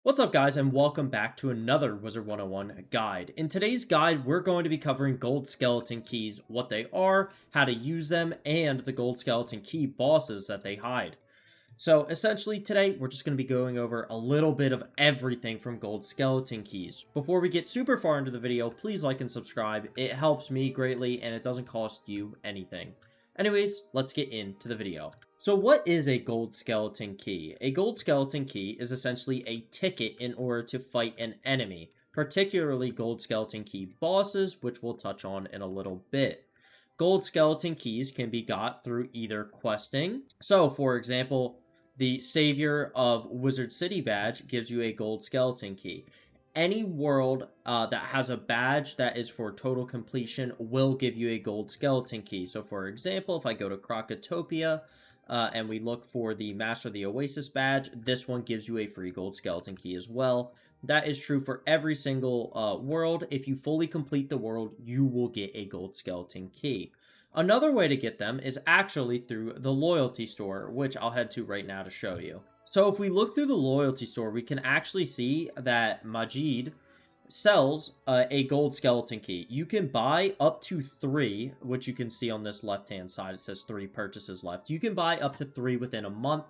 What's up guys, and welcome back to another Wizard101 guide. In today's guide, we're going to be covering gold skeleton keys, what they are, how to use them, and the gold skeleton key bosses that they hide. So essentially today, we're just going to be going over a little bit of everything from gold skeleton keys. Before we get super far into the video, please like and subscribe. It helps me greatly and it doesn't cost you anything. Anyways, let's get into the video. So what is a gold skeleton key? A gold skeleton key is essentially a ticket in order to fight an enemy, particularly gold skeleton key bosses, which we'll touch on in a little bit. Gold skeleton keys can be got through either questing. So, for example, the Savior of Wizard City badge gives you a gold skeleton key. Any world that has a badge that is for total completion will give you a gold skeleton key. So, for example, if I go to Krokotopia and we look for the Master of the Oasis badge, this one gives you a free gold skeleton key as well. That is true for every single world. If you fully complete the world, you will get a gold skeleton key. Another way to get them is actually through the loyalty store, which I'll head to right now to show you. So if we look through the loyalty store, we can actually see that Majid sells a gold skeleton key. You can buy up to 3, which you can see on this left-hand side. It says 3 purchases left. You can buy up to 3 within a month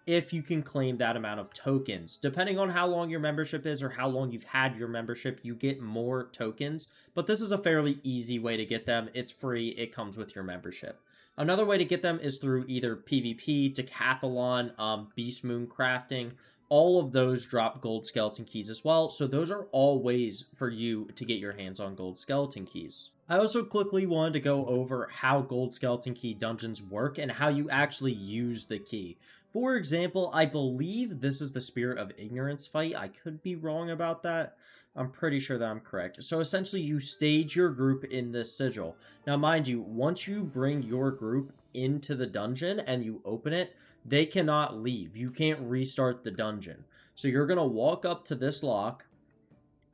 if you can claim that amount of tokens. Depending on how long your membership is or how long you've had your membership, you get more tokens. But this is a fairly easy way to get them. It's free. It comes with your membership. Another way to get them is through either PvP, Decathlon, Beast Moon crafting. All of those drop gold skeleton keys as well. So those are all ways for you to get your hands on gold skeleton keys. I also quickly wanted to go over how gold skeleton key dungeons work and how you actually use the key. For example, I believe this is the Spirit of Ignorance fight. I could be wrong about that. I'm pretty sure that I'm correct. So essentially, you stage your group in this sigil. Now, mind you, once you bring your group into the dungeon and you open it, they cannot leave. You can't restart the dungeon. So you're going to walk up to this lock,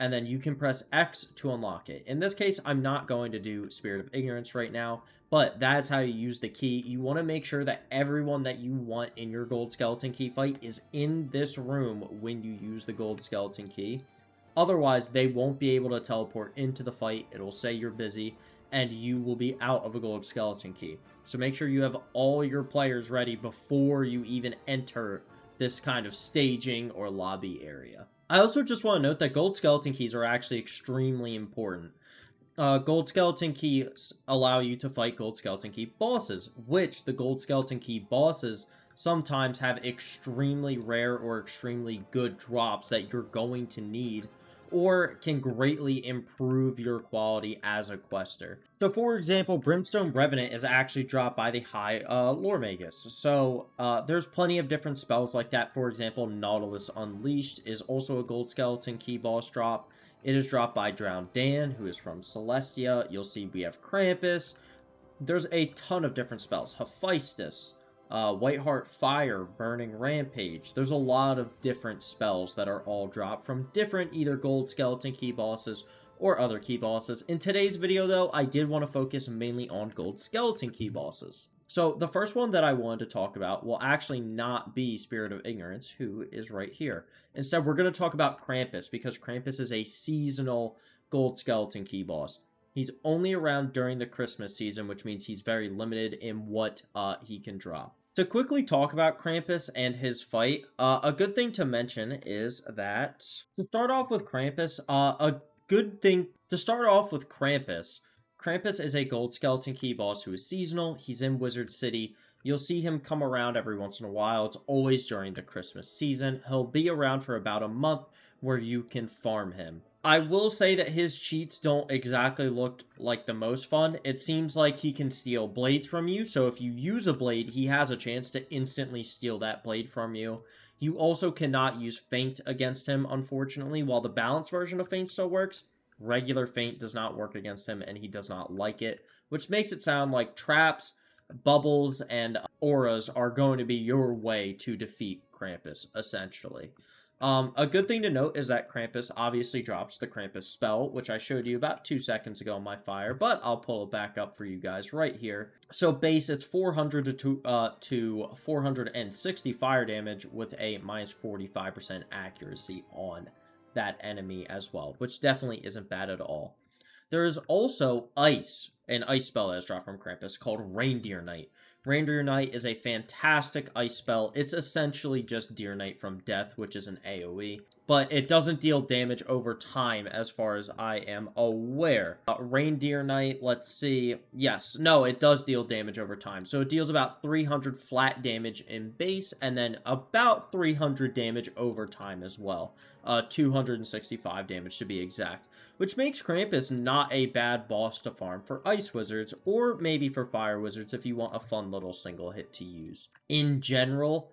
and then you can press X to unlock it. In this case, I'm not going to do Spirit of Ignorance right now, but that is how you use the key. You want to make sure that everyone that you want in your gold skeleton key fight is in this room when you use the gold skeleton key. Otherwise, they won't be able to teleport into the fight. It'll say you're busy, and you will be out of a gold skeleton key. So make sure you have all your players ready before you even enter this kind of staging or lobby area. I also just want to note that gold skeleton keys are actually extremely important. Gold skeleton keys allow you to fight gold skeleton key bosses, which the gold skeleton key bosses sometimes have extremely rare or extremely good drops that you're going to need, or can greatly improve your quality as a quester. So for example, Brimstone Revenant is actually dropped by the high Loremagus. So there's plenty of different spells like that. For example, Nautilus Unleashed is also a gold skeleton key boss drop. It is dropped by Drowned Dan, who is from Celestia. You'll see we have Krampus. There's a ton of different spells. Hephaestus, Whiteheart Fire, Burning Rampage. There's a lot of different spells that are all dropped from different either gold skeleton key bosses or other key bosses. In today's video, though, I did want to focus mainly on gold skeleton key bosses. So the first one that I wanted to talk about will actually not be Spirit of Ignorance, who is right here. Instead, we're going to talk about Krampus, because Krampus is a seasonal gold skeleton key boss. He's only around during the Christmas season, which means he's very limited in what he can drop. To quickly talk about Krampus and his fight, a good thing to mention is that to start off with Krampus, Krampus is a gold skeleton key boss who is seasonal. He's in Wizard City. You'll see him come around every once in a while. It's always during the Christmas season. He'll be around for about a month where you can farm him. I will say that his cheats don't exactly look like the most fun. It seems like he can steal blades from you, so if you use a blade, he has a chance to instantly steal that blade from you. You also cannot use Feint against him, unfortunately. While the balanced version of Feint still works, regular Feint does not work against him, and he does not like it, which makes it sound like traps, bubbles, and auras are going to be your way to defeat Krampus, essentially. A good thing to note is that Krampus obviously drops the Krampus spell, which I showed you about 2 seconds ago on my fire, but I'll pull it back up for you guys right here. So base, it's 400 to 460 fire damage with a minus 45% accuracy on that enemy as well, which definitely isn't bad at all. There is also Ice, an ice spell that is dropped from Krampus called Reindeer Knight. Reindeer Knight is a fantastic ice spell. It's essentially just Deer Knight from Death, which is an AoE, but it doesn't deal damage over time as far as I am aware. Reindeer Knight, let's see. Yes, no, it does deal damage over time. So it deals about 300 flat damage in base, and then about 300 damage over time as well. 265 damage to be exact, which makes Krampus not a bad boss to farm for Ice Wizards, or maybe for Fire Wizards if you want a fun little single hit to use. In general,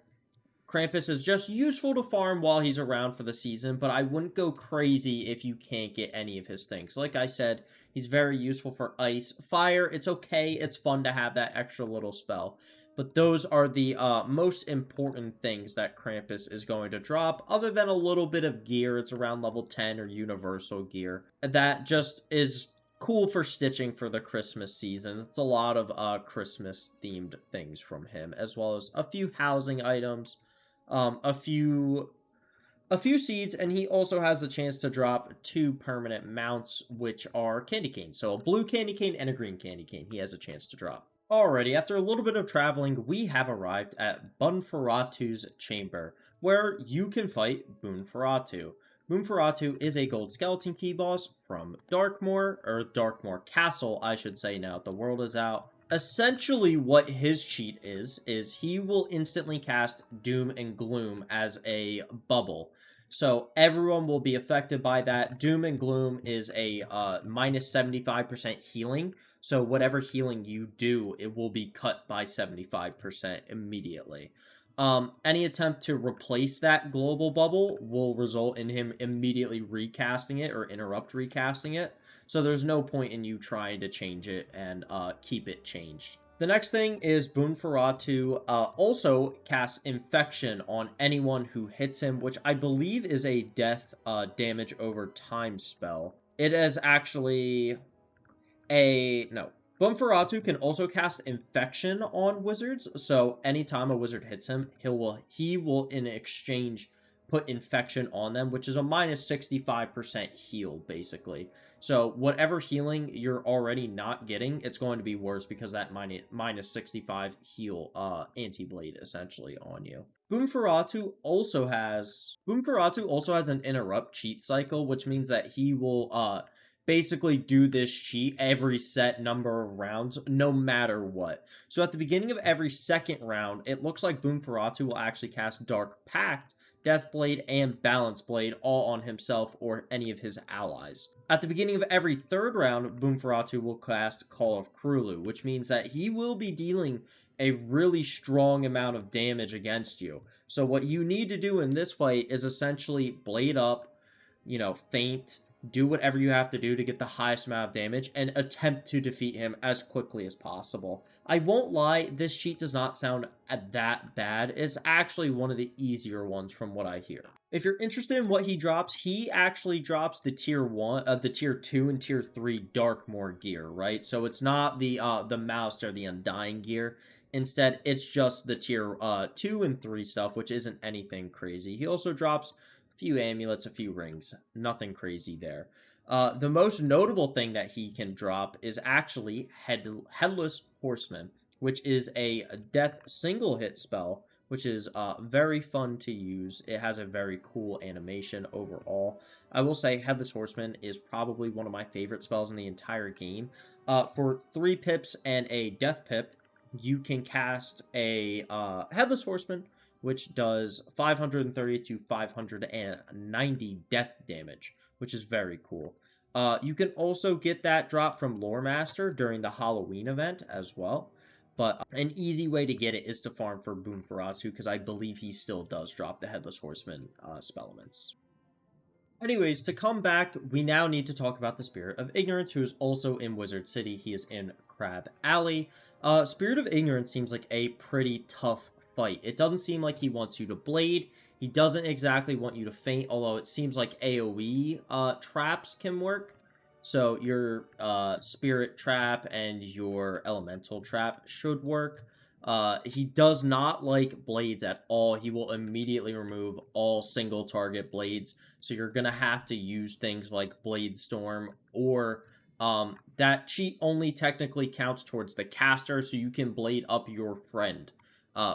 Krampus is just useful to farm while he's around for the season, but I wouldn't go crazy if you can't get any of his things. Like I said, he's very useful for Ice. Fire, it's okay, it's fun to have that extra little spell. But those are the most important things that Krampus is going to drop, other than a little bit of gear. It's around level 10 or universal gear. That just is cool for stitching for the Christmas season. It's a lot of Christmas-themed things from him, as well as a few housing items, a few seeds, and he also has the chance to drop 2 permanent mounts, which are candy canes. So a blue candy cane and a green candy cane he has a chance to drop. Alrighty, after a little bit of traveling, we have arrived at Bunferatu's chamber, where you can fight Bunferatu. Bunferatu is a gold skeleton key boss from Darkmoor, or Darkmoor Castle, I should say now the world is out. Essentially what his cheat is he will instantly cast Doom and Gloom as a bubble. So everyone will be affected by that. Doom and Gloom is a minus 75% healing. So whatever healing you do, it will be cut by 75% immediately. Any attempt to replace that global bubble will result in him immediately recasting it or interrupt recasting it. So there's no point in you trying to change it and keep it changed. The next thing is Bunferatu also casts Infection on anyone who hits him, which I believe is a death damage over time spell. It is actually no. Bunferatu can also cast Infection on wizards, so anytime a wizard hits him, he will in exchange put Infection on them, which is a minus 65% heal, basically. So whatever healing you're already not getting, it's going to be worse because that minus 65 heal anti-blade essentially on you. Bunferatu also has an interrupt cheat cycle, which means that he will basically do this cheat every set number of rounds, no matter what. So at the beginning of every second round, it looks like Bunferatu will actually cast Dark Pact, Deathblade, and Balance Blade all on himself or any of his allies. At the beginning of every third round, Bunferatu will cast Call of Cthulhu, which means that he will be dealing a really strong amount of damage against you. So what you need to do in this fight is essentially blade up, feint, do whatever you have to do to get the highest amount of damage, and attempt to defeat him as quickly as possible. I won't lie, this cheat does not sound that bad. It's actually one of the easier ones from what I hear. If you're interested in what he drops, he actually drops the tier 2 and tier 3 Darkmoor gear, right? So it's not the Mouse or the Undying gear. Instead, it's just the tier 2 and 3 stuff, which isn't anything crazy. He also drops few amulets, a few rings, nothing crazy there. The most notable thing that he can drop is actually Headless Horseman, which is a death single hit spell, which is very fun to use. It has a very cool animation overall. I will say Headless Horseman is probably one of my favorite spells in the entire game. For 3 pips and a death pip, you can cast a Headless Horseman, which does 530 to 590 death damage, which is very cool. You can also get that drop from Loremagus during the Halloween event as well. But an easy way to get it is to farm for Bunferatu, because I believe he still does drop the Headless Horseman spellaments. Anyways, to come back, we now need to talk about the Spirit of Ignorance, who is also in Wizard City. He is in Crab Alley. Spirit of Ignorance seems like a pretty tough fight. It doesn't seem like he wants you to blade. He doesn't exactly want you to faint, although it seems like AoE traps can work. So your spirit trap and your elemental trap should work. He does not like blades at all. He will immediately remove all single target blades. So you're going to have to use things like Blade Storm, or that cheat only technically counts towards the caster, so you can blade up your friend.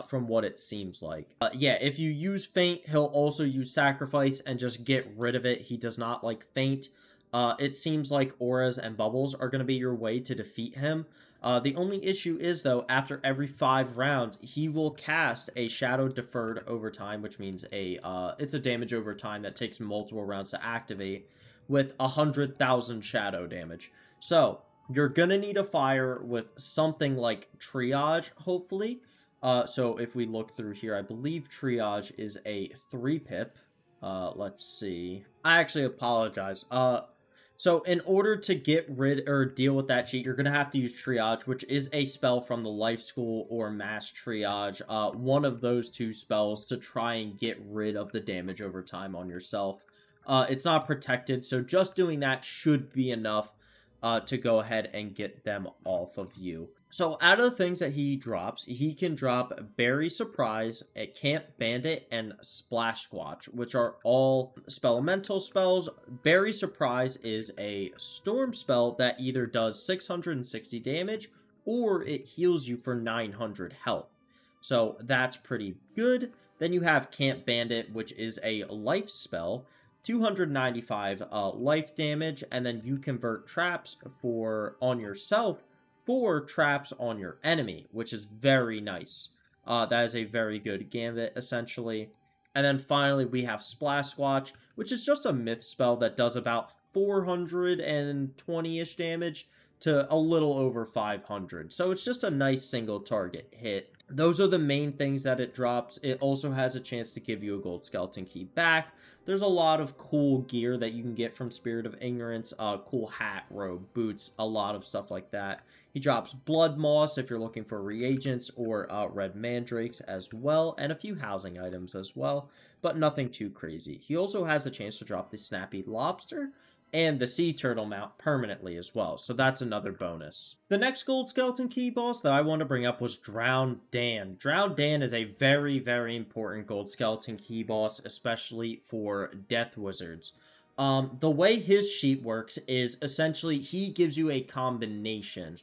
From what it seems like. Yeah, if you use Feint, he'll also use Sacrifice and just get rid of it. He does not like Feint. It seems like auras and bubbles are going to be your way to defeat him. The only issue is, though, after every 5 rounds, he will cast a Shadow Deferred over time, which means it's a damage over time that takes multiple rounds to activate, with 100,000 shadow damage. So, you're going to need a fire with something like Triage, hopefully. So if we look through here, I believe Triage is a 3-pip. Let's see. I actually apologize. So in order to get rid or deal with that cheat, you're going to have to use Triage, which is a spell from the Life School or Mass Triage. One of those 2 spells to try and get rid of the damage over time on yourself. It's not protected, so just doing that should be enough to go ahead and get them off of you. So out of the things that he drops, he can drop Berry Surprise, a Camp Bandit, and Splash Squatch, which are all spelemental spells. Berry Surprise is a storm spell that either does 660 damage or it heals you for 900 health. So that's pretty good. Then you have Camp Bandit, which is a life spell. 295 life damage, and then you convert traps on yourself for traps on your enemy, which is very nice. That is a very good gambit, essentially. And then finally, we have Splash Squatch, which is just a myth spell that does about 420-ish damage to a little over 500. So it's just a nice single target hit. Those are the main things that it drops. It also has a chance to give you a gold skeleton key back. There's a lot of cool gear that you can get from Spirit of Ignorance. Cool hat, robe, boots, a lot of stuff like that. He drops Blood Moss if you're looking for reagents, or Red Mandrakes as well, and a few housing items as well, but nothing too crazy. He also has the chance to drop the Snappy Lobster and the Sea Turtle mount permanently as well, so that's another bonus. The next Gold Skeleton Key boss that I want to bring up was Drowned Dan. Drowned Dan is a very, very important Gold Skeleton Key boss, especially for Death Wizards. The way his sheet works is essentially he gives you a combination,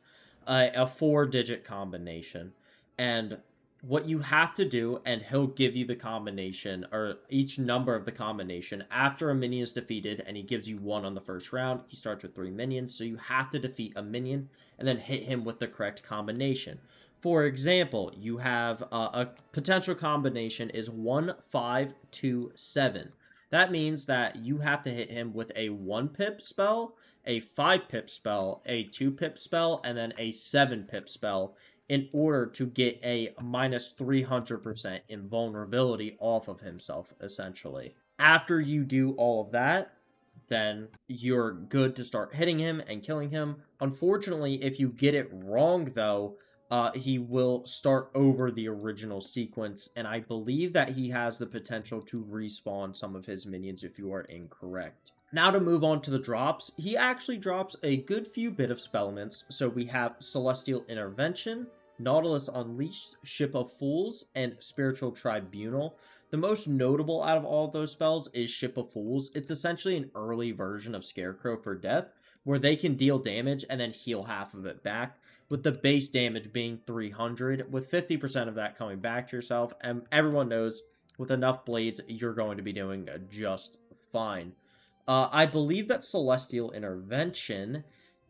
a 4-digit combination, and what you have to do, and he'll give you the combination, or each number of the combination, after a minion is defeated, and he gives you 1 on the first round. He starts with 3 minions, so you have to defeat a minion, and then hit him with the correct combination. For example, you have a potential combination is 1, 5, 2, 7. That means that you have to hit him with a 1-pip spell, a 5-pip spell, a 2-pip spell, and then a 7-pip spell, in order to get a minus 300% invulnerability off of himself, essentially. After you do all of that, then you're good to start hitting him and killing him. Unfortunately, if you get it wrong, though, he will start over the original sequence, and I believe that he has the potential to respawn some of his minions if you are incorrect. Now to move on to the drops, he actually drops a good few bit of spellments. So we have Celestial Intervention, Nautilus Unleashed, Ship of Fools, and Spiritual Tribunal. The most notable out of all of those spells is Ship of Fools. It's essentially an early version of Scarecrow for Death, where they can deal damage and then heal half of it back, with the base damage being 300, with 50% of that coming back to yourself, and everyone knows with enough blades, you're going to be doing just fine. I believe that Celestial Intervention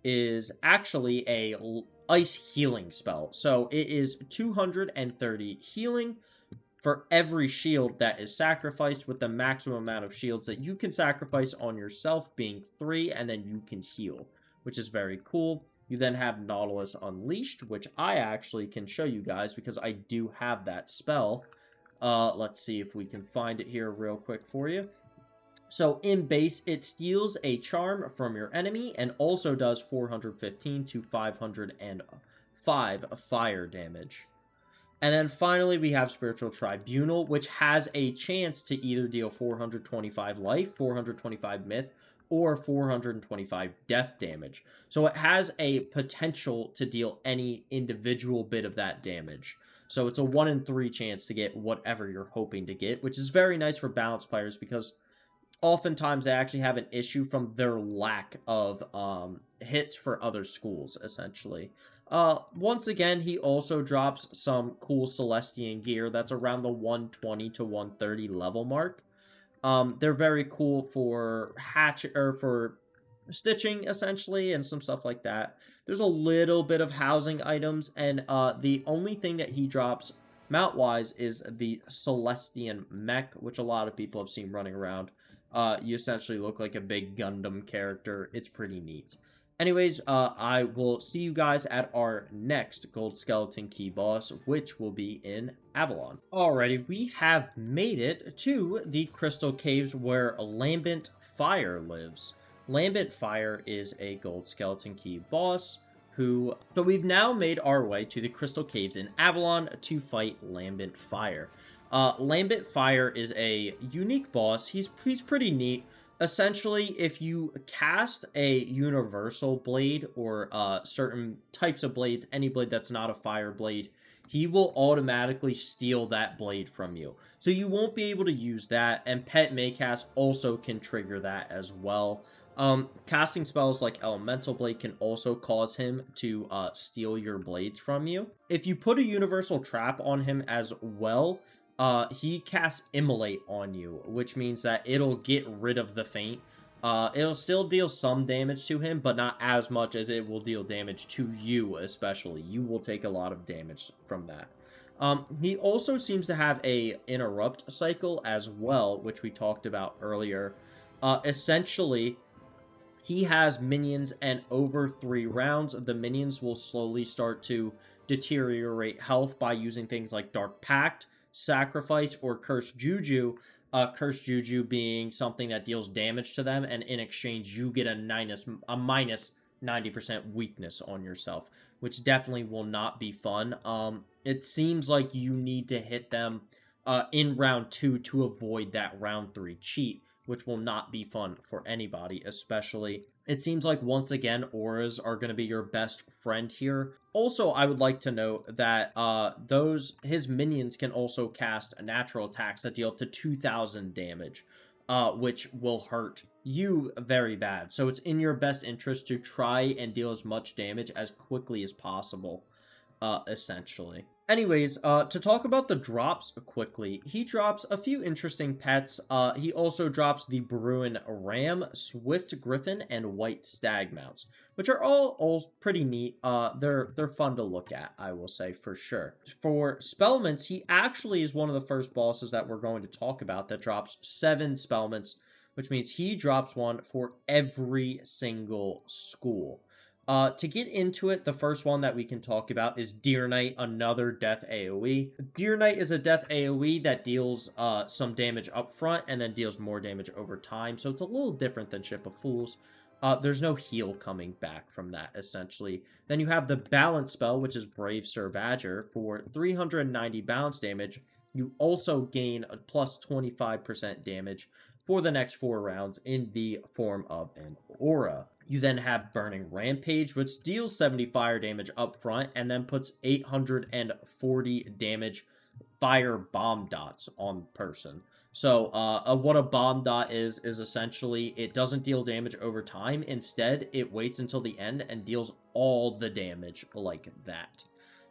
is actually a ice healing spell. So it is 230 healing for every shield that is sacrificed, with the maximum amount of shields that you can sacrifice on yourself being 3, and then you can heal, which is very cool. You then have Nautilus Unleashed, which I actually can show you guys because I do have that spell. Let's see if we can find it here real quick for you. So in base, it steals a charm from your enemy and also does 415 to 505 fire damage. And then finally, we have Spiritual Tribunal, which has a chance to either deal 425 life, 425 myth, or 425 death damage. So it has a potential to deal any individual bit of that damage. So it's a 1 in 3 chance to get whatever you're hoping to get, which is very nice for balanced players because oftentimes they actually have an issue from their lack of hits for other schools, essentially. Once again, he also drops some cool Celestian gear that's around the 120 to 130 level mark. They're very cool for for stitching, essentially, and some stuff like that. There's a little bit of housing items, and the only thing that he drops mount-wise is the Celestian mech, which a lot of people have seen running around. You essentially look like a big Gundam character. It's pretty neat. Anyways, I will see you guys at our next Gold Skeleton Key boss, which will be in Avalon. Alrighty, we have made it to the Crystal Caves where Lambent Fire lives. Lambent Fire is a Gold Skeleton Key boss so we've now made our way to the Crystal Caves in Avalon to fight Lambent Fire. Lambent Fire is a unique boss. He's pretty neat. Essentially, if you cast a universal blade or certain types of blades, any blade that's not a fire blade, he will automatically steal that blade from you. So you won't be able to use that, and Pet Maycast also can trigger that as well. Casting spells like Elemental Blade can also cause him to steal your blades from you. If you put a Universal Trap on him as well, he casts Immolate on you, which means that it'll get rid of the feint. It'll still deal some damage to him, but not as much as it will deal damage to you, especially. You will take a lot of damage from that. He also seems to have a Interrupt cycle as well, which we talked about earlier. Essentially, he has minions, and over 3 rounds, the minions will slowly start to deteriorate health by using things like Dark Pact, Sacrifice, or Cursed Juju. Cursed Juju being something that deals damage to them, and in exchange, you get a minus 90% weakness on yourself, which definitely will not be fun. It seems like you need to hit them in round 2 to avoid that round 3 cheat, which will not be fun for anybody, especially. It seems like, once again, auras are going to be your best friend here. Also, I would like to note that his minions can also cast natural attacks that deal up to 2,000 damage, which will hurt you very bad. So it's in your best interest to try and deal as much damage as quickly as possible, essentially. Anyways, to talk about the drops quickly, he drops a few interesting pets. He also drops the Bruin Ram, Swift Griffin, and White Stag mounts, which are all pretty neat. They're fun to look at, I will say, for sure. For Spellments, he actually is one of the first bosses that we're going to talk about that drops 7 Spellments, which means he drops one for every single school. To get into it, the first one that we can talk about is Deer Knight, another death AoE. Deer Knight is a death AoE that deals some damage up front and then deals more damage over time, so it's a little different than Ship of Fools. There's no heal coming back from that, essentially. Then you have the balance spell, which is Brave Sir Badger. For 390 balance damage, you also gain a plus 25% damage for the next 4 rounds in the form of an aura. You then have Burning Rampage, which deals 70 fire damage up front and then puts 840 damage fire bomb dots on person. So what a bomb dot is essentially it doesn't deal damage over time. Instead, it waits until the end and deals all the damage like that.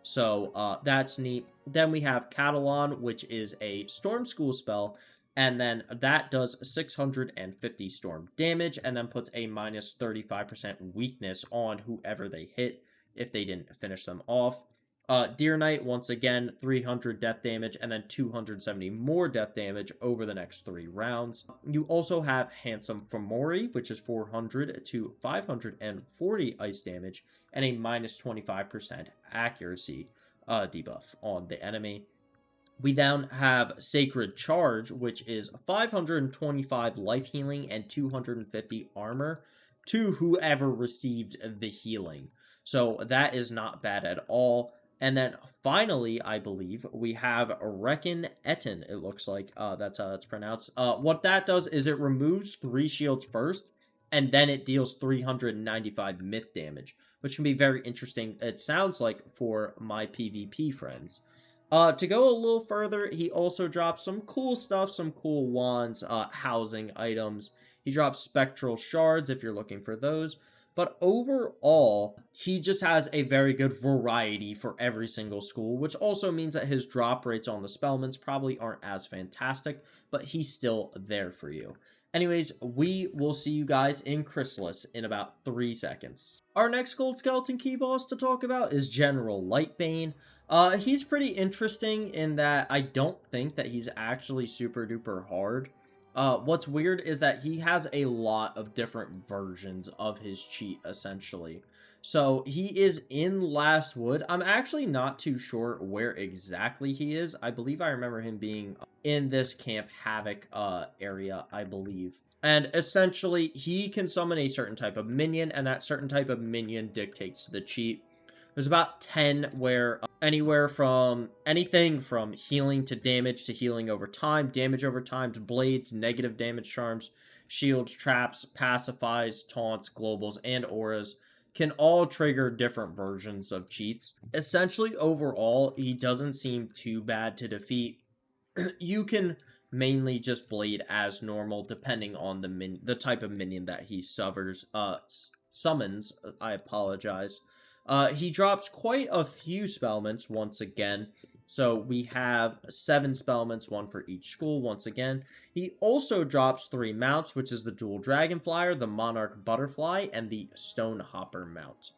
So that's neat. Then we have Catalan, which is a Storm School spell. And then that does 650 storm damage and then puts a minus 35% weakness on whoever they hit if they didn't finish them off. Deer Knight, once again, 300 death damage and then 270 more death damage over the next 3 rounds. You also have Handsome Fomori, which is 400 to 540 ice damage and a minus 25% accuracy debuff on the enemy. We then have Sacred Charge, which is 525 life healing and 250 armor to whoever received the healing. So that is not bad at all. And then finally, I believe, we have Reckon Etten, it looks like that's how it's pronounced. What that does is it removes 3 shields first, and then it deals 395 myth damage, which can be very interesting, it sounds like, for my PvP friends. To go a little further, he also drops some cool stuff, some cool wands, housing items. He drops spectral shards if you're looking for those. But overall, he just has a very good variety for every single school, which also means that his drop rates on the Spellmans probably aren't as fantastic, but he's still there for you. Anyways, we will see you guys in Chrysalis in about 3 seconds. Our next Gold Skeleton Key boss to talk about is General Lightbane. He's pretty interesting in that I don't think that he's actually super duper hard. What's weird is that he has a lot of different versions of his cheat, essentially. So he is in Last Wood. I'm actually not too sure where exactly he is. I believe I remember him being in this Camp Havoc area, I believe. And essentially, he can summon a certain type of minion, and that certain type of minion dictates the cheat. There's about 10 where anywhere from anything from healing to healing over time, damage over time to blades, negative damage charms, shields, traps, pacifies, taunts, globals, and auras can all trigger different versions of cheats. Essentially, overall, he doesn't seem too bad to defeat. You can mainly just blade as normal depending on the type of minion that he summons. I apologize. He drops quite a few Spellments once again. So we have 7 Spellments, 1 for each school once again. He also drops 3 mounts, which is the Dual Dragonflyer, the Monarch Butterfly, and the Stone Hopper mount.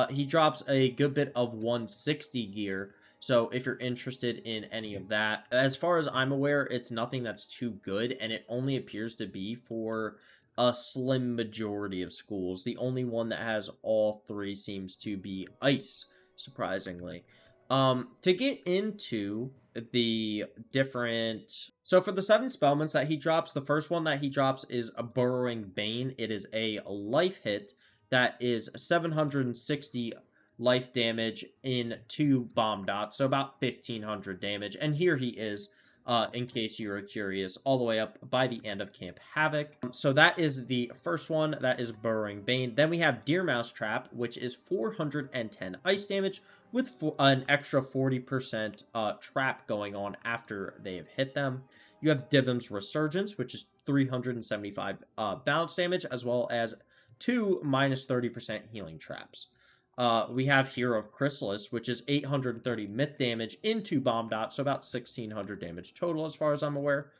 He drops a good bit of 160 gear, so if you're interested in any of that, as far as I'm aware, it's nothing that's too good, and it only appears to be for a slim majority of schools. The only one that has all 3 seems to be Ice, surprisingly. To get into the different... So for the 7 Spellments that he drops, the first one that he drops is a Burrowing Bane. It is a life hit that is 760 life damage in 2 bomb dots, so about 1500 damage. And here he is, in case you were curious, all the way up by the end of Camp Havoc. So that is the first one, that is Burrowing Bane. Then we have Deer Mouse Trap, which is 410 ice damage with an extra 40% trap going on after they have hit them. You have Divim's Resurgence, which is 375 bounce damage, as well as 2 minus 30% healing traps. We have Hero of Chrysalis, which is 830 myth damage into bomb dot, so about 1600 damage total as far as I'm aware.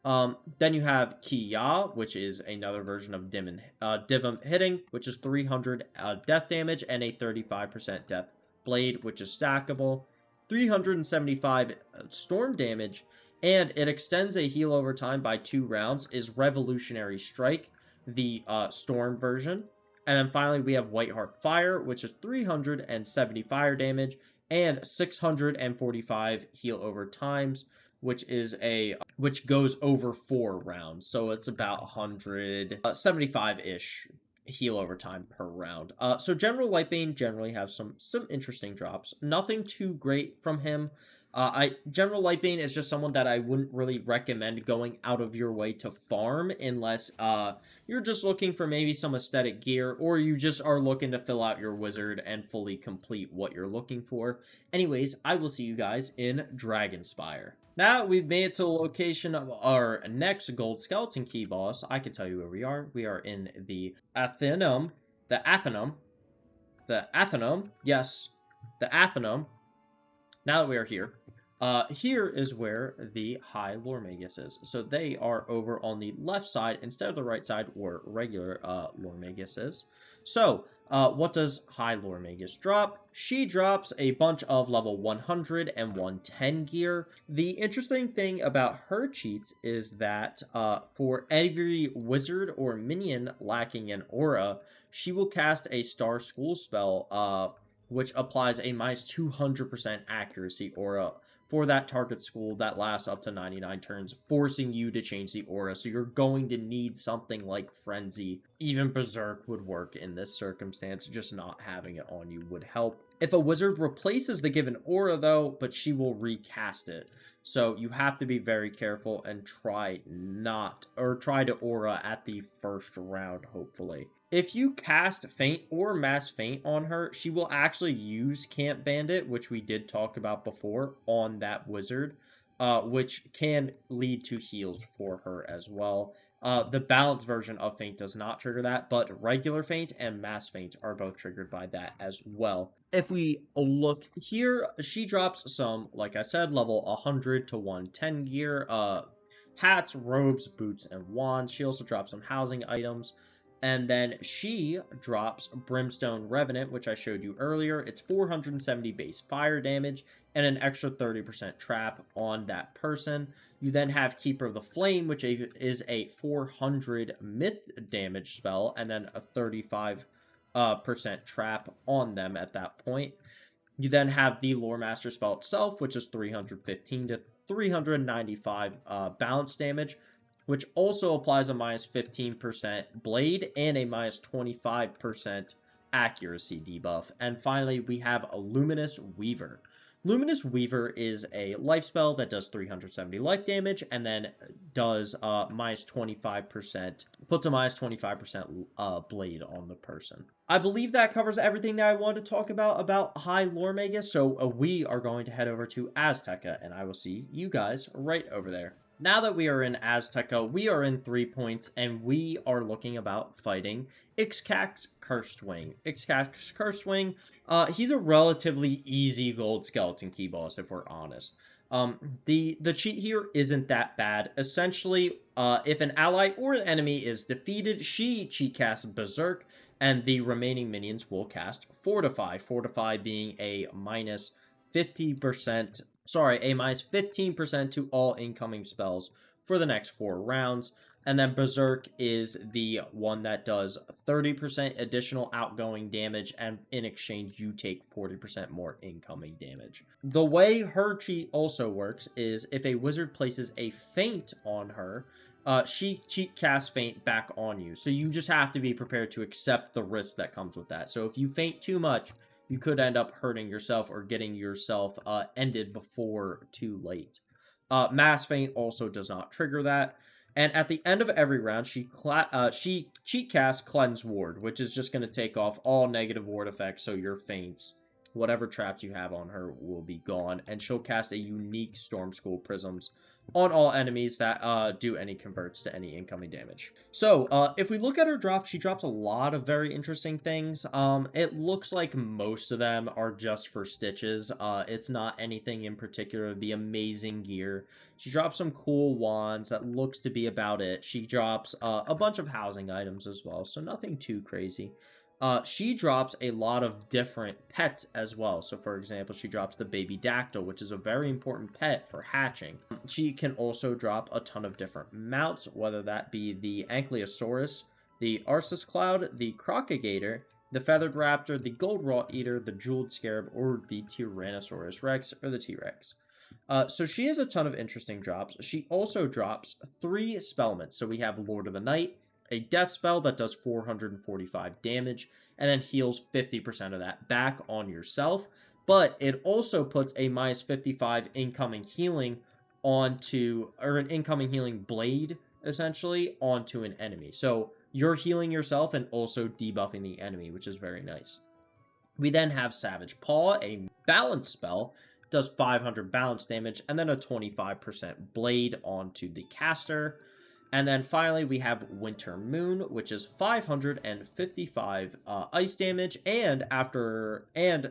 Then you have Kiya, which is another version of Divim hitting, which is 300 death damage and a 35% death blade, which is stackable. 375 storm damage, and it extends a heal over time by 2 rounds, is Revolutionary Strike, the storm version. And then finally, we have Whiteheart Fire, which is 370 fire damage and 645 heal over times, which goes over 4 rounds. So it's about 175-ish heal over time per round. So General Lightbane generally has some interesting drops. Nothing too great from him. General Lightbane is just someone that I wouldn't really recommend going out of your way to farm unless you're just looking for maybe some aesthetic gear, or you just are looking to fill out your wizard and fully complete what you're looking for. Anyways, I will see you guys in Dragonspire. Now we've made it to the location of our next Gold Skeleton Key boss. I can tell you where we are. We are in the Athenum. Yes, the Athenum. Now that we are here, here is where the High Loremagus is. So they are over on the left side instead of the right side where regular Loremagus is. So, what does High Loremagus drop? She drops a bunch of level 100 and 110 gear. The interesting thing about her cheats is that for every wizard or minion lacking an aura, she will cast a Star School spell, which applies a minus 200% accuracy aura for that target school that lasts up to 99 turns, forcing you to change the aura. So you're going to need something like Frenzy. Even Berserk would work in this circumstance, just not having it on you would help. If a wizard replaces the given aura, though, but she will recast it. So you have to be very careful and try to aura at the first round, hopefully. If you cast Feint or Mass Feint on her, she will actually use Camp Bandit, which we did talk about before, on that wizard, which can lead to heals for her as well. The balanced version of Feint does not trigger that, but regular Feint and Mass Feint are both triggered by that as well. If we look here, she drops some, like I said, level 100 to 110 gear, hats, robes, boots, and wands. She also drops some housing items. And then she drops Brimstone Revenant, which I showed you earlier. It's 470 base fire damage and an extra 30% trap on that person. You then have Keeper of the Flame, which is a 400 myth damage spell, and then a 35% trap on them at that point. You then have the Loremaster spell itself, which is 315 to 395 balance damage, which also applies a minus 15% blade and a minus 25% accuracy debuff. And finally, we have a Luminous Weaver. Luminous Weaver is a life spell that does 370 life damage and then does minus 25%, puts a minus 25% blade on the person. I believe that covers everything that I wanted to talk about High Loremagus, so we are going to head over to Azteca, and I will see you guys right over there. Now that we are in Azteca, we are in 3 points, and we are looking about fighting Ixcax Cursedwing. Ixcax Cursedwing, he's a relatively easy gold skeleton key boss, if we're honest. The cheat here isn't that bad. Essentially, if an ally or an enemy is defeated, she cheat casts Berserk, and the remaining minions will cast Fortify. Fortify being a minus 15% to all incoming spells for the next 4 rounds. And then Berserk is the one that does 30% additional outgoing damage, and in exchange, you take 40% more incoming damage. The way her cheat also works is if a wizard places a feint on her, she cheat casts feint back on you. So you just have to be prepared to accept the risk that comes with that. So if you feint too much, you could end up hurting yourself or getting yourself ended before too late. Mass Feint also does not trigger that. And at the end of every round, she cheat casts Cleanse Ward, which is just going to take off all negative ward effects, so your feints, whatever traps you have on her, will be gone. And she'll cast a unique Storm School Prisms on all enemies that do any converts to any incoming damage. So, if we look at her drop, she drops a lot of very interesting things. It looks like most of them are just for stitches. It's not anything in particular. The amazing gear. She drops some cool wands. That looks to be about it. She drops a bunch of housing items as well, so nothing too crazy. She drops a lot of different pets as well. So, for example, she drops the baby dactyl, which is a very important pet for hatching. She can also drop a ton of different mounts, whether that be the Ankylosaurus, the Arceus Cloud, the Crocagator, the Feathered Raptor, the Gold Wrought Eater, the Jeweled Scarab, or the Tyrannosaurus Rex, or the T-Rex. So she has a ton of interesting drops. She also drops 3 spellments. So we have Lord of the Night, a death spell that does 445 damage, and then heals 50% of that back on yourself. But it also puts a minus 55 incoming healing onto, or an incoming healing blade, essentially, onto an enemy. So you're healing yourself and also debuffing the enemy, which is very nice. We then have Savage Paw, a balance spell, does 500 balance damage, and then a 25% blade onto the caster. And then finally, we have Winter Moon, which is 555 ice damage, and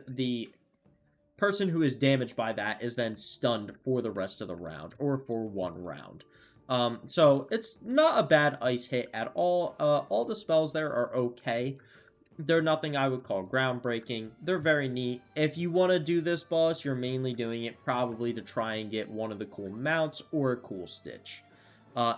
the person who is damaged by that is then stunned for the rest of the round, or for 1 round. So it's not a bad ice hit at all. All the spells there are okay. They're nothing I would call groundbreaking. They're very neat. If you want to do this boss, you're mainly doing it probably to try and get one of the cool mounts or a cool stitch.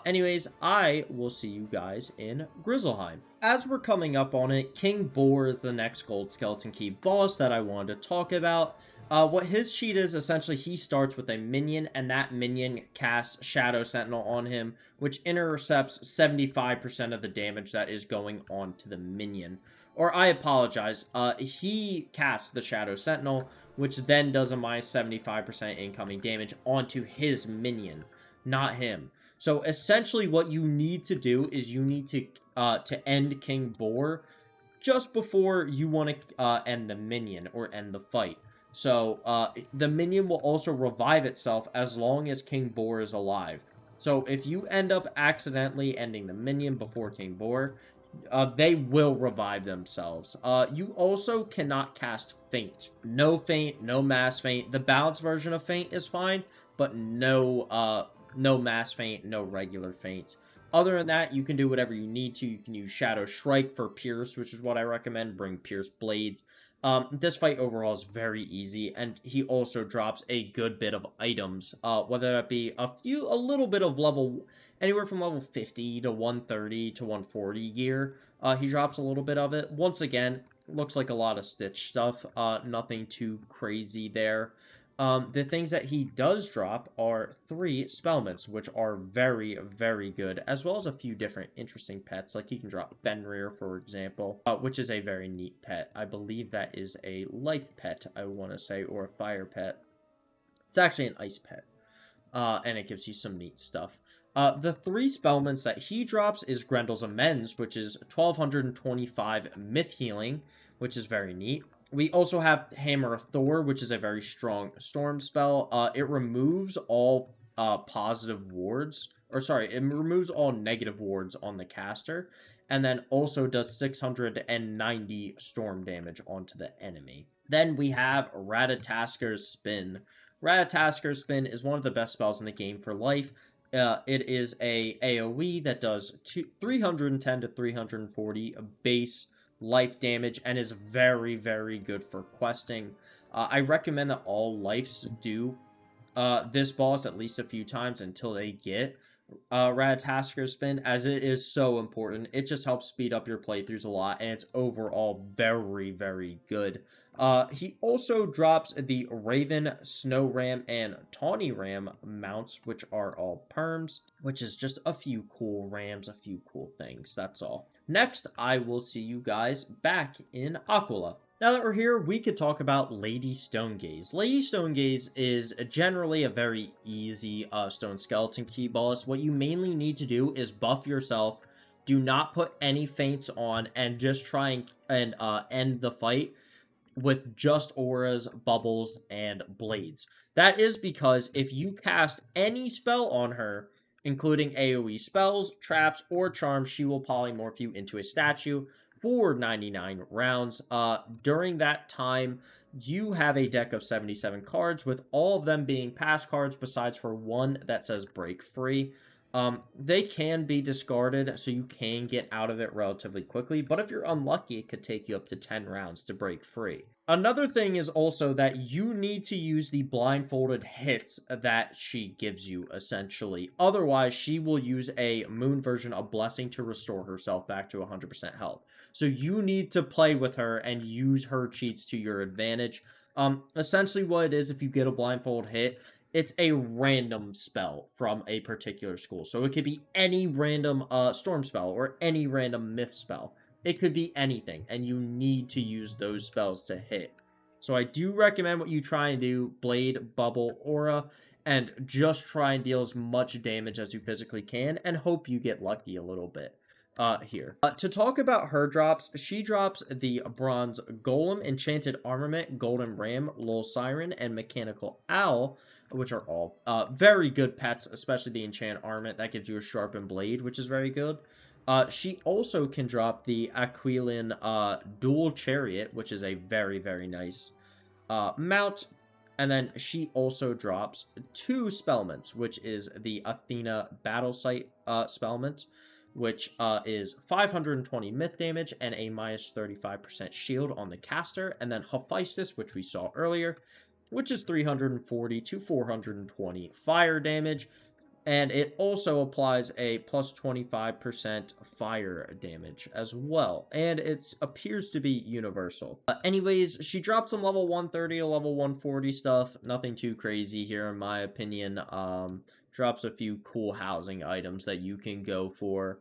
Anyways, I will see you guys in Grizzleheim. As we're coming up on it, King Borr is the next Gold Skeleton Key boss that I wanted to talk about. What his cheat is, essentially, he starts with a minion, and that minion casts Shadow Sentinel on him, which intercepts 75% of the damage that is going on to the minion. Or I apologize. He casts the Shadow Sentinel, which then does a minus 75% incoming damage onto his minion, not him. So essentially what you need to do is you need to end King Borr just before you want to end the minion or end the fight. So the minion will also revive itself as long as King Borr is alive. So if you end up accidentally ending the minion before King Borr, they will revive themselves. You also cannot cast Feint. No Feint, no Mass Feint. The balanced version of Feint is fine, but no Mass Feint, no regular Feint. Other than that, you can do whatever you need to. You can use Shadow Strike for Pierce, which is what I recommend. Bring Pierce Blades. This fight overall is very easy, and he also drops a good bit of items, whether that be a little bit of level, anywhere from level 50 to 130 to 140 gear. He drops a little bit of it. Once again, looks like a lot of Stitch stuff. Nothing too crazy there. The things that he does drop are 3 Spellments, which are very, very good, as well as a few different interesting pets. Like he can drop Fenrir, for example, which is a very neat pet. I believe that is a life pet, I want to say, or a fire pet. It's actually an ice pet, and it gives you some neat stuff. The 3 Spellments that he drops is Grendel's Amends, which is 1225 myth healing, which is very neat. We also have Hammer of Thor, which is a very strong storm spell. It removes all positive wards, or sorry, it removes all negative wards on the caster, and then also does 690 storm damage onto the enemy. Then we have Ratatasker's Spin. Ratatasker's Spin is one of the best spells in the game for life. It is a AoE that does 310 to 340 base life damage and is very, very good for questing. I recommend that all lives do this boss at least a few times until they get Ratatasker's Spin, as it is so important. It just helps speed up your playthroughs a lot, and it's overall very, very good. He also drops the Raven, Snow Ram, and Tawny Ram mounts, which are all perms, which is just a few cool rams, a few cool things, that's all. Next, I will see you guys back in Aquila. Now that we're here, we could talk about Lady Stonegaze. Lady Stonegaze is generally a very easy Stone Skeleton Key boss. What you mainly need to do is buff yourself, do not put any feints on, and just try and end the fight with just auras, bubbles, and blades. That is because if you cast any spell on her, including AoE spells, traps, or charms, she will polymorph you into a statue for 99 rounds. During that time, you have a deck of 77 cards, with all of them being pass cards, besides for one that says Break Free. They can be discarded, so you can get out of it relatively quickly, but if you're unlucky, it could take you up to 10 rounds to break free. Another thing is also that you need to use the blindfolded hits that she gives you, essentially. Otherwise, she will use a moon version of Blessing to restore herself back to 100% health. So you need to play with her and use her cheats to your advantage. Essentially what it is, if you get a blindfold hit, it's a random spell from a particular school. So it could be any random storm spell or any random myth spell. It could be anything, and you need to use those spells to hit. So I do recommend what you try and do, Blade, Bubble, Aura, and just try and deal as much damage as you physically can, and hope you get lucky a little bit here. To talk about her drops, she drops the Bronze Golem, Enchanted Armament, Golden Ram, Lil Siren, and Mechanical Owl, which are all very good pets, especially the Enchant Armament. That gives you a sharpened blade, which is very good. She also can drop the Aquilan Dual Chariot, which is a very, very nice mount. And then she also drops 2 Spellments, which is the Athena Battle Sight Spellment, which is 520 myth damage and a minus 35% shield on the caster. And then Hephaestus, which we saw earlier, which is 340 to 420 fire damage, and it also applies a plus 25% fire damage as well, and it appears to be universal. Anyways, she dropped some level 130 to level 140 stuff, nothing too crazy here in my opinion. Drops a few cool housing items that you can go for.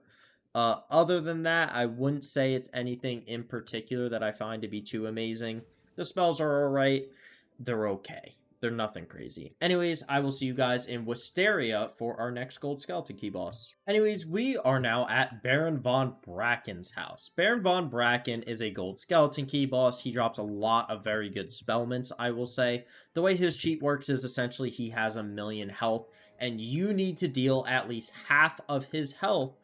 Other than that, I wouldn't say it's anything in particular that I find to be too amazing. The spells are alright. They're okay. They're nothing crazy. Anyways, I will see you guys in Wisteria for our next Gold Skeleton Key boss. Anyways, we are now at Baron von Bracken's house. Baron von Bracken is a Gold Skeleton Key boss. He drops a lot of very good spellments, I will say. The way his cheat works is essentially he has 1,000,000 health, and you need to deal at least half of his health,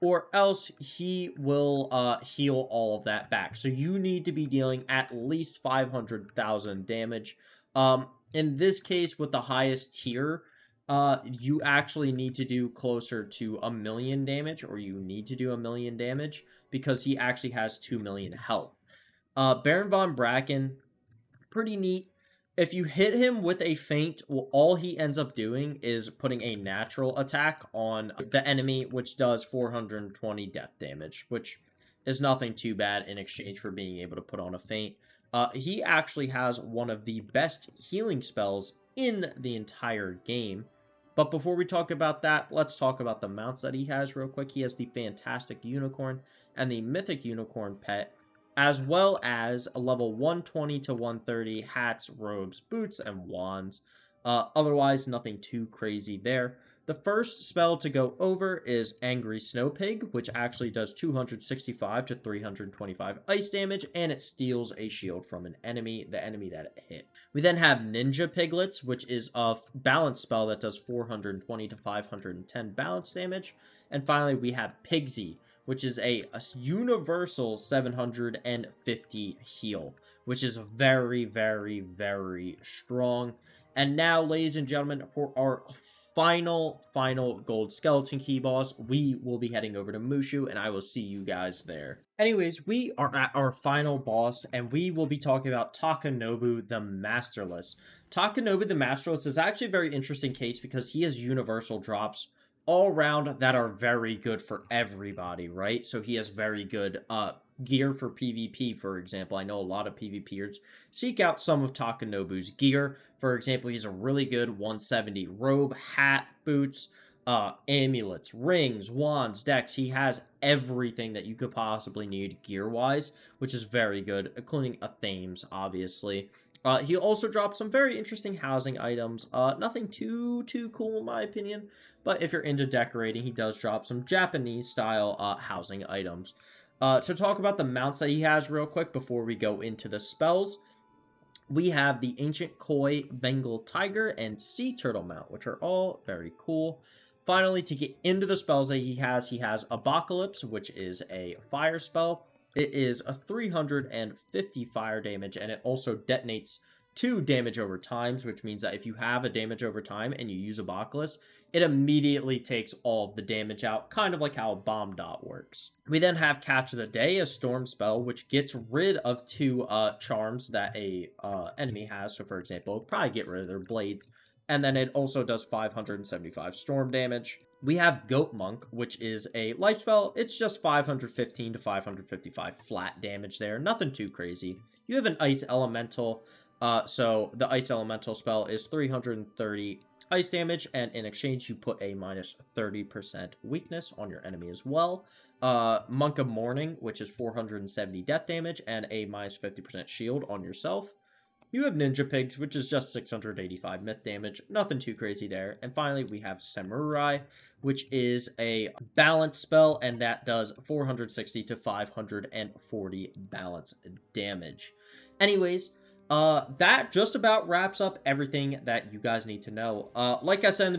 or else he will heal all of that back. So you need to be dealing at least 500,000 damage. In this case, with the highest tier, you actually need to do closer to 1,000,000 damage, or you need to do 1,000,000 damage, because he actually has 2,000,000 health. Baron von Bracken, pretty neat. If you hit him with a feint, well, all he ends up doing is putting a natural attack on the enemy, which does 420 death damage, which is nothing too bad in exchange for being able to put on a feint. He actually has one of the best healing spells in the entire game. But before we talk about that, let's talk about the mounts that he has real quick. He has the Fantastic Unicorn and the Mythic Unicorn pet, as well as a level 120 to 130 hats, robes, boots, and wands. Otherwise, nothing too crazy there. The first spell to go over is Angry Snow Pig, which actually does 265 to 325 ice damage, and it steals a shield from an enemy, the enemy that it hit. We then have Ninja Piglets, which is a balance spell that does 420 to 510 balance damage. And finally, we have Pigsy, which is a universal 750 heal, which is very, very, very strong. And now, ladies and gentlemen, for our final Gold Skeleton Key boss, we will be heading over to Mushu, and I will see you guys there. Anyways, we are at our final boss, and we will be talking about Takanobu the Masterless. Takanobu the Masterless is actually a very interesting case because he has universal drops all around that are very good for everybody, right? So he has very good gear for PvP, for example. I know a lot of PvPers seek out some of Takanobu's gear. For example, he's a really good 170 robe, hat, boots, amulets, rings, wands, decks. He has everything that you could possibly need gear-wise, which is very good, including a Thames, obviously. He also drops some very interesting housing items. Nothing too cool in my opinion, but if you're into decorating, he does drop some Japanese-style housing items. To talk about the mounts that he has real quick before we go into the spells, we have the Ancient Koi, Bengal Tiger, and Sea Turtle mount, which are all very cool. Finally, to get into the spells that he has Apocalypse, which is a fire spell. It is a 350 fire damage, and it also detonates 2 damage over times, which means that if you have a damage over time and you use Apocalypse, it immediately takes all of the damage out, kind of like how a bomb dot works. We then have Catch of the Day, a storm spell, which gets rid of 2 charms that a enemy has. So, for example, it'll probably get rid of their blades. And then it also does 575 storm damage. We have Goat Monk, which is a life spell. It's just 515 to 555 flat damage there. Nothing too crazy. You have an Ice Elemental. So the Ice Elemental spell is 330 ice damage, and in exchange you put a minus 30% weakness on your enemy as well. Monk of Mourning, which is 470 death damage, and a minus 50% shield on yourself. You have Ninja Pigs, which is just 685 myth damage. Nothing too crazy there. And finally, we have Samurai, which is a balance spell, and that does 460 to 540 balance damage. Anyways, that just about wraps up everything that you guys need to know. Like I said in the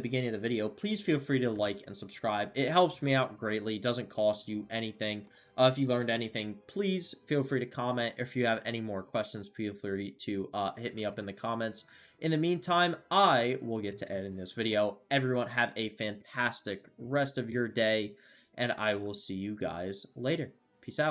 beginning of the video, please feel free to like and subscribe. It helps me out greatly. It doesn't cost you anything. If you learned anything, please feel free to comment. If you have any more questions, feel free to hit me up in the comments. In the meantime, I will get to editing this video. Everyone have a fantastic rest of your day, and I will see you guys later. Peace out.